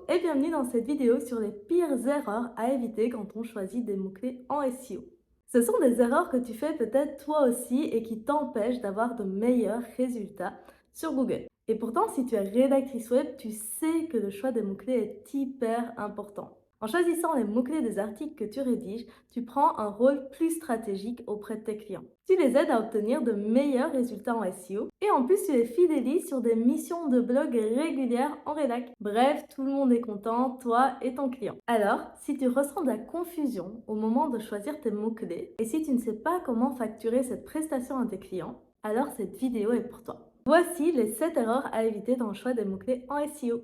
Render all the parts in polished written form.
et bienvenue dans cette vidéo sur les pires erreurs à éviter quand on choisit des mots-clés en SEO. Ce sont des erreurs que tu fais peut-être toi aussi et qui t'empêchent d'avoir de meilleurs résultats sur Google. Et pourtant, si tu es rédactrice web, tu sais que le choix des mots-clés est hyper important. En choisissant les mots-clés des articles que tu rédiges, tu prends un rôle plus stratégique auprès de tes clients. Tu les aides à obtenir de meilleurs résultats en SEO et en plus tu les fidélises sur des missions de blog régulières en rédac. Bref, tout le monde est content, toi et ton client. Alors, si tu ressens de la confusion au moment de choisir tes mots-clés et si tu ne sais pas comment facturer cette prestation à tes clients, alors cette vidéo est pour toi. Voici les 7 erreurs à éviter dans le choix des mots-clés en SEO.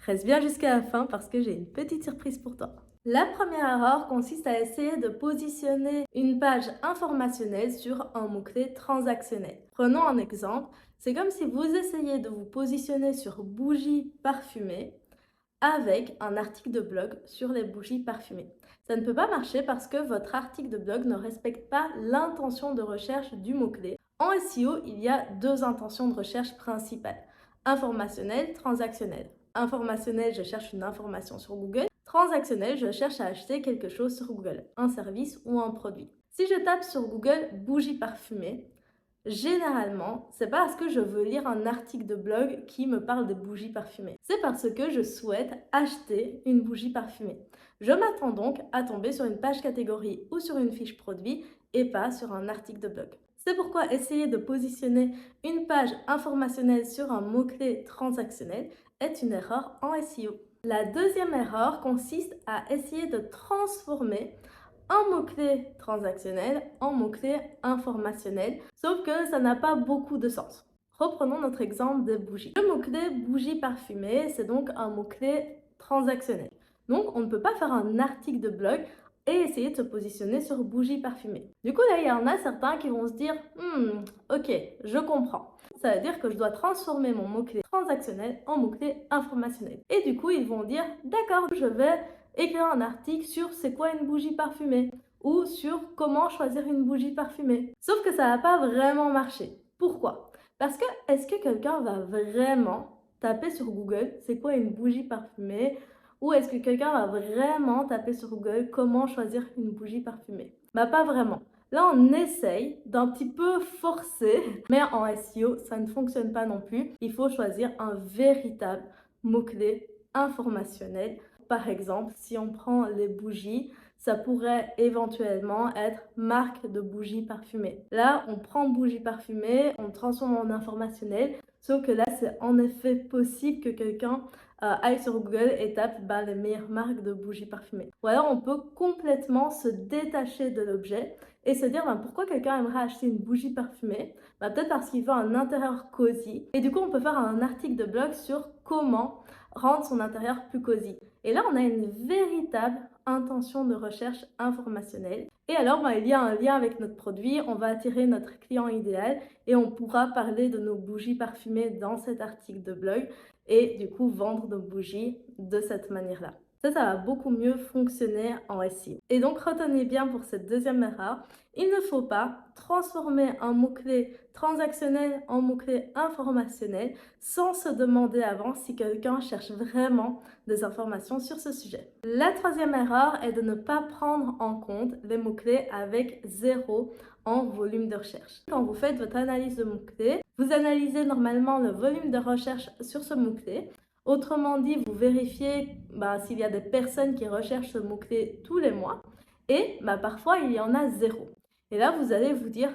Reste bien jusqu'à la fin parce que j'ai une petite surprise pour toi. La première erreur consiste à essayer de positionner une page informationnelle sur un mot-clé transactionnel. Prenons un exemple. C'est comme si vous essayiez de vous positionner sur bougies parfumées avec un article de blog sur les bougies parfumées. Ça ne peut pas marcher parce que votre article de blog ne respecte pas l'intention de recherche du mot-clé. En SEO, il y a deux intentions de recherche principales: informationnelle, transactionnelle. Informationnel, je cherche une information sur Google. Transactionnel, je cherche à acheter quelque chose sur Google, un service ou un produit. Si je tape sur Google bougie parfumée, généralement, c'est pas parce que je veux lire un article de blog qui me parle de bougies parfumées. C'est parce que je souhaite acheter une bougie parfumée. Je m'attends donc à tomber sur une page catégorie ou sur une fiche produit et pas sur un article de blog. C'est pourquoi essayer de positionner une page informationnelle sur un mot-clé transactionnel est une erreur en SEO. La deuxième erreur consiste à essayer de transformer un mot-clé transactionnel en mot-clé informationnel, sauf que ça n'a pas beaucoup de sens. Reprenons notre exemple de bougie. Le mot-clé bougie parfumée, c'est donc un mot-clé transactionnel. Donc on ne peut pas faire un article de blog et essayer de se positionner sur bougie parfumée. Du coup là, il y en a certains qui vont se dire ok, je comprends. Ça veut dire que je dois transformer mon mot-clé transactionnel en mot-clé informationnel. Et du coup, ils vont dire d'accord, je vais écrire un article sur c'est quoi une bougie parfumée ou sur comment choisir une bougie parfumée. Sauf que ça va pas vraiment marcher. Pourquoi? Parce que est-ce que quelqu'un va vraiment taper sur Google c'est quoi une bougie parfumée, ou est-ce que quelqu'un va vraiment taper sur Google comment choisir une bougie parfumée? Bah pas vraiment. Là, on essaye d'un petit peu forcer, mais en SEO, ça ne fonctionne pas non plus. Il faut choisir un véritable mot-clé informationnel. Par exemple, si on prend les bougies, ça pourrait éventuellement être marque de bougies parfumées. Là, on prend bougie parfumée, on transforme en informationnel, sauf que là, c'est en effet possible que quelqu'un aille sur Google et tape les meilleures marques de bougies parfumées. Ou alors, on peut complètement se détacher de l'objet et se dire pourquoi quelqu'un aimerait acheter une bougie parfumée. Peut-être parce qu'il veut un intérieur cosy. Et du coup, on peut faire un article de blog sur comment rendre son intérieur plus cosy. Et là, on a une véritable intention de recherche informationnelle. Et alors, il y a un lien avec notre produit, on va attirer notre client idéal et on pourra parler de nos bougies parfumées dans cet article de blog et du coup vendre nos bougies de cette manière-là. Ça va beaucoup mieux fonctionner en SEO. Et donc, retenez bien pour cette deuxième erreur, il ne faut pas transformer un mot-clé transactionnel en mot-clé informationnel sans se demander avant si quelqu'un cherche vraiment des informations sur ce sujet. La troisième erreur est de ne pas prendre en compte les mots-clés avec 0 en volume de recherche. Quand vous faites votre analyse de mots-clés, vous analysez normalement le volume de recherche sur ce mot-clé. Autrement dit, vous vérifiez s'il y a des personnes qui recherchent ce mot-clé tous les mois et parfois il y en a 0. Et là, vous allez vous dire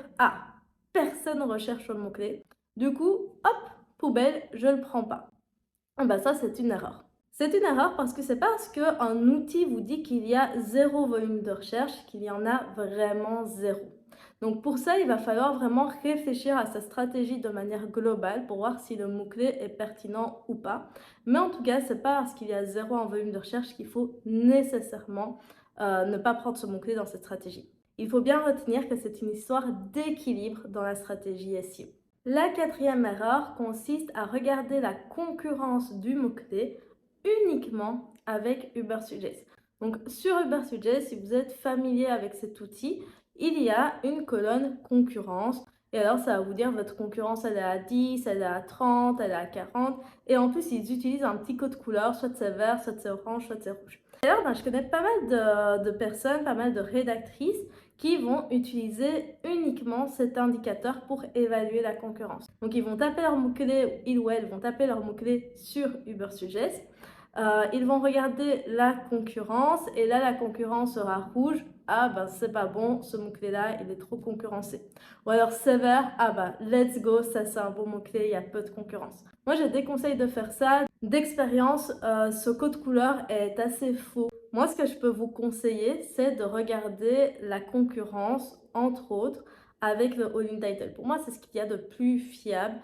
personne ne recherche ce mot-clé. Du coup, hop, poubelle, je ne le prends pas. Ça, c'est une erreur. C'est une erreur parce que c'est parce qu'un outil vous dit qu'il y a 0 volume de recherche qu'il y en a vraiment 0. Donc pour ça, il va falloir vraiment réfléchir à sa stratégie de manière globale pour voir si le mot-clé est pertinent ou pas. Mais en tout cas, c'est pas parce qu'il y a 0 en volume de recherche qu'il faut nécessairement ne pas prendre ce mot-clé dans cette stratégie. Il faut bien retenir que c'est une histoire d'équilibre dans la stratégie SEO. La quatrième erreur consiste à regarder la concurrence du mot-clé uniquement avec Ubersuggest. Donc sur Ubersuggest, si vous êtes familier avec cet outil, il y a une colonne concurrence Et alors, ça va vous dire votre concurrence, elle est à 10, elle est à 30, elle est à 40. Et en plus, ils utilisent un petit code couleur, soit c'est vert, soit c'est orange, soit c'est rouge. D'ailleurs, je connais pas mal de personnes, pas mal de rédactrices qui vont utiliser uniquement cet indicateur pour évaluer la concurrence. Donc, ils vont taper leurs mots-clés, ils ou elles vont taper leurs mots-clés sur Ubersuggest. Ils vont regarder la concurrence et là, la concurrence sera rouge. Ah, ben, c'est pas bon, ce mot-clé-là, il est trop concurrencé. Ou alors sévère, ah bah let's go, ça c'est un bon mot-clé, il y a peu de concurrence. Moi, je déconseille de faire ça. D'expérience, ce code couleur est assez faux. Moi, ce que je peux vous conseiller, c'est de regarder la concurrence, entre autres, avec le All-in Title. Pour moi, c'est ce qu'il y a de plus fiable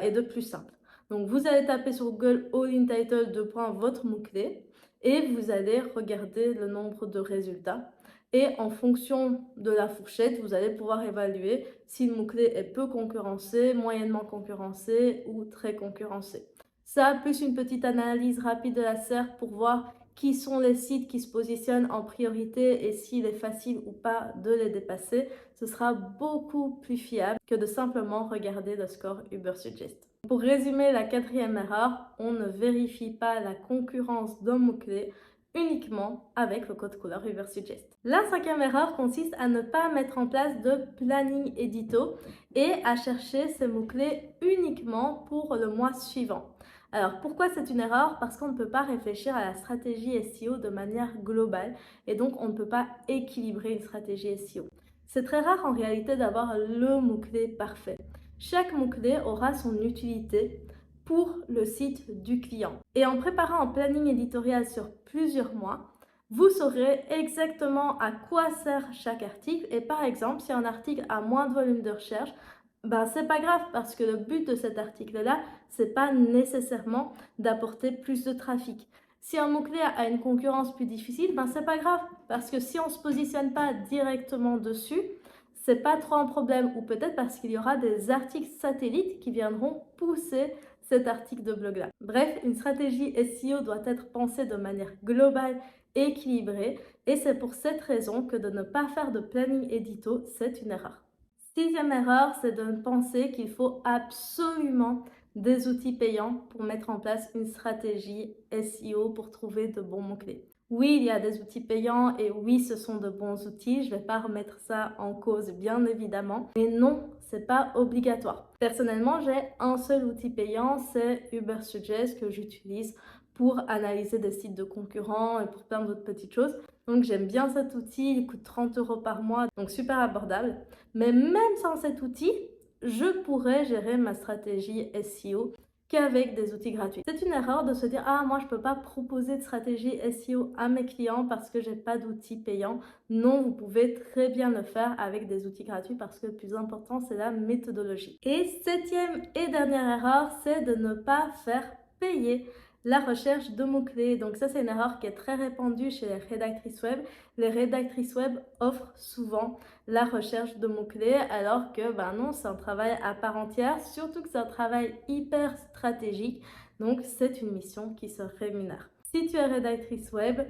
et de plus simple. Donc, vous allez taper sur Google All-in Title votre mot-clé et vous allez regarder le nombre de résultats. Et en fonction de la fourchette, vous allez pouvoir évaluer si le mot-clé est peu concurrencé, moyennement concurrencé ou très concurrencé. Ça, plus une petite analyse rapide de la SERP pour voir qui sont les sites qui se positionnent en priorité et s'il est facile ou pas de les dépasser, ce sera beaucoup plus fiable que de simplement regarder le score Ubersuggest. Pour résumer la quatrième erreur, on ne vérifie pas la concurrence d'un mot-clé uniquement avec le code couleur Ubersuggest. La cinquième erreur consiste à ne pas mettre en place de planning édito et à chercher ces mots-clés uniquement pour le mois suivant. Alors pourquoi c'est une erreur? Parce qu'on ne peut pas réfléchir à la stratégie SEO de manière globale et donc on ne peut pas équilibrer une stratégie SEO. C'est très rare en réalité d'avoir le mot-clé parfait. Chaque mot-clé aura son utilité pour le site du client. Et en préparant un planning éditorial sur plusieurs mois, vous saurez exactement à quoi sert chaque article. Et par exemple, si un article a moins de volume de recherche, ben c'est pas grave parce que le but de cet article-là, c'est pas nécessairement d'apporter plus de trafic. Si un mot-clé a une concurrence plus difficile, ben c'est pas grave parce que si on se positionne pas directement dessus, c'est pas trop un problème, ou peut-être parce qu'il y aura des articles satellites qui viendront pousser cet article de blog-là. Bref, une stratégie SEO doit être pensée de manière globale et équilibrée, et c'est pour cette raison que de ne pas faire de planning édito, c'est une erreur. Sixième erreur, c'est de penser qu'il faut absolument des outils payants pour mettre en place une stratégie SEO pour trouver de bons mots-clés. Oui, il y a des outils payants et oui, ce sont de bons outils. Je ne vais pas remettre ça en cause, bien évidemment. Mais non, c'est pas obligatoire. Personnellement, j'ai un seul outil payant, c'est Ubersuggest que j'utilise pour analyser des sites de concurrents et pour plein d'autres petites choses. Donc j'aime bien cet outil, il coûte 30 € par mois, donc super abordable. Mais même sans cet outil, je pourrais gérer ma stratégie SEO qu'avec des outils gratuits. C'est une erreur de se dire « Ah, moi, je ne peux pas proposer de stratégie SEO à mes clients parce que je n'ai pas d'outils payants. » Non, vous pouvez très bien le faire avec des outils gratuits parce que le plus important, c'est la méthodologie. Et septième et dernière erreur, c'est de ne pas faire payer la recherche de mots-clés. Donc ça, c'est une erreur qui est très répandue chez les rédactrices web. Les rédactrices web offrent souvent la recherche de mots-clés alors que non, c'est un travail à part entière, surtout que c'est un travail hyper stratégique. Donc c'est une mission qui se rémunère. Si tu es rédactrice web,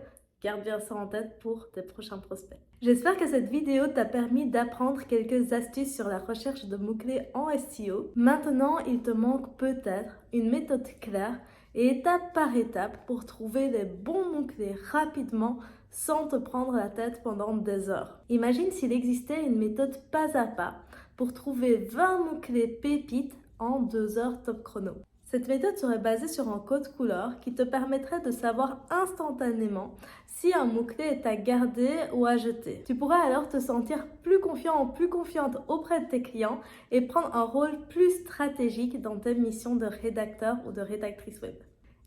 garde bien ça en tête pour tes prochains prospects. J'espère que cette vidéo t'a permis d'apprendre quelques astuces sur la recherche de mots-clés en SEO. Maintenant, il te manque peut-être une méthode claire et étape par étape pour trouver les bons mots-clés rapidement sans te prendre la tête pendant des heures. Imagine s'il existait une méthode pas à pas pour trouver 20 mots-clés pépites en 2 heures top chrono. Cette méthode serait basée sur un code couleur qui te permettrait de savoir instantanément si un mot-clé est à garder ou à jeter. Tu pourrais alors te sentir plus confiant ou plus confiante auprès de tes clients et prendre un rôle plus stratégique dans tes missions de rédacteur ou de rédactrice web.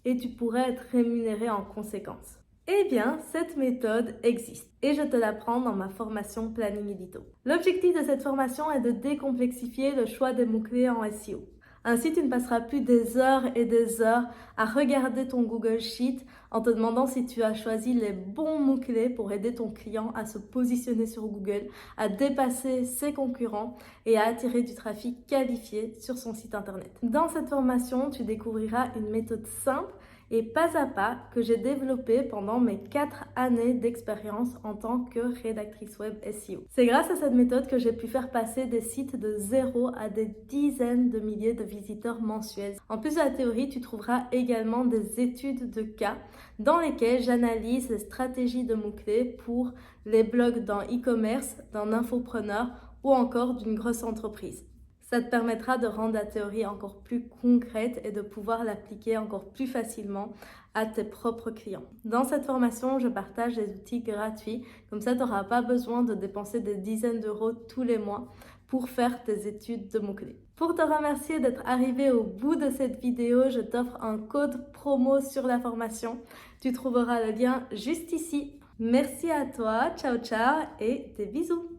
Et tu pourrais être rémunéré en conséquence. Eh bien, cette méthode existe et je te l'apprends dans ma formation Planning Édito. L'objectif de cette formation est de décomplexifier le choix des mots-clés en SEO. Ainsi, tu ne passeras plus des heures et des heures à regarder ton Google Sheet en te demandant si tu as choisi les bons mots-clés pour aider ton client à se positionner sur Google, à dépasser ses concurrents et à attirer du trafic qualifié sur son site internet. Dans cette formation, tu découvriras une méthode simple et pas à pas que j'ai développé pendant mes 4 années d'expérience en tant que rédactrice web SEO. C'est grâce à cette méthode que j'ai pu faire passer des sites de zéro à des dizaines de milliers de visiteurs mensuels. En plus de la théorie, tu trouveras également des études de cas dans lesquelles j'analyse les stratégies de mots-clés pour les blogs d'un e-commerce, d'un infopreneur ou encore d'une grosse entreprise. Ça te permettra de rendre la théorie encore plus concrète et de pouvoir l'appliquer encore plus facilement à tes propres clients. Dans cette formation, je partage des outils gratuits, comme ça tu n'auras pas besoin de dépenser des dizaines d'euros tous les mois pour faire tes études de mots-clés. Pour te remercier d'être arrivé au bout de cette vidéo, je t'offre un code promo sur la formation. Tu trouveras le lien juste ici. Merci à toi, ciao ciao et des bisous.